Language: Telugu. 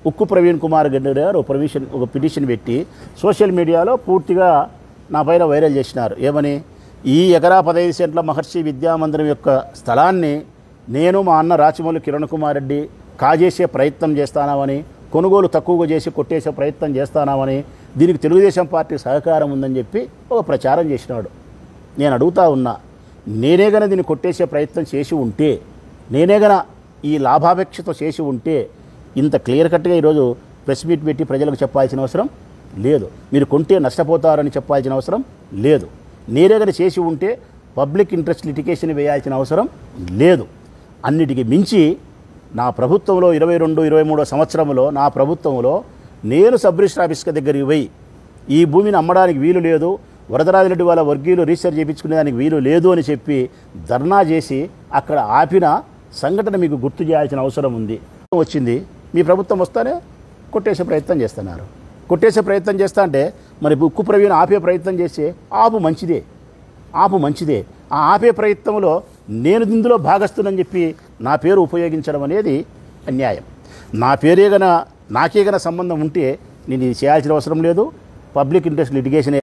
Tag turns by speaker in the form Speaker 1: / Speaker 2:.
Speaker 1: ఉక్కు ప్రవీణ్ కుమార్ రెడ్డి గారు ఒక పిటిషన్ పెట్టి సోషల్ మీడియాలో పూర్తిగా నా పైన వైరల్ చేసినారు. ఏమని, ఈ ఎకరా 15 సెంట్ల మహర్షి విద్యామందిరం యొక్క స్థలాన్ని నేను మా అన్న రాచమౌళి కిరణ్ కుమార్ రెడ్డి కాజేసే ప్రయత్నం చేస్తానామని, కొనుగోలు తక్కువగా చేసి కొట్టేసే ప్రయత్నం చేస్తానామని, దీనికి తెలుగుదేశం పార్టీ సహకారం ఉందని చెప్పి ఒక ప్రచారం చేసినాడు. నేను అడుగుతా ఉన్నా, నేనే గన దీన్ని కొట్టేసే ప్రయత్నం చేసి ఉంటే, నేనే గన ఈ లాభాపేక్షతో చేసి ఉంటే ఇంత క్లియర్ కట్గా ఈరోజు ప్రెస్ మీట్ పెట్టి ప్రజలకు చెప్పాల్సిన అవసరం లేదు. మీరు కొంటే నష్టపోతారని చెప్పాల్సిన అవసరం లేదు. నేనే గన చేసి ఉంటే పబ్లిక్ ఇంట్రెస్ట్ లిటిగేషన్ వేయాల్సిన అవసరం లేదు. అన్నిటికీ మించి నా ప్రభుత్వంలో 22-23 సంవత్సరంలో నా ప్రభుత్వంలో నేను సబ్ రిజిస్టర్ ఆఫీస్ దగ్గరికి పోయి ఈ భూమిని అమ్మడానికి వీలు లేదు, వరదరాజిరెడ్డి వాళ్ళ వర్గీయులు రీసెర్చ్ చేయించుకునేదానికి వీలు లేదు అని చెప్పి ధర్నా చేసి అక్కడ ఆపిన సంఘటన మీకు గుర్తు చేయాల్సిన అవసరం ఉంది. వచ్చింది మీ ప్రభుత్వం వస్తానే కొట్టేసే ప్రయత్నం చేస్తున్నారు. కొట్టేసే ప్రయత్నం చేస్తా అంటే మరి ఉక్కు ప్రవీణ్ ఆపే ప్రయత్నం చేస్తే ఆపు మంచిదే. ఆ ఆపే ప్రయత్నంలో నేను ఇందులో భాగస్తునని చెప్పి నా పేరు ఉపయోగించడం అనేది అన్యాయం. నా పేరే గన నాకే గన సంబంధం ఉంటే నేను ఇది చేయాల్సిన అవసరం లేదు. Public interest litigation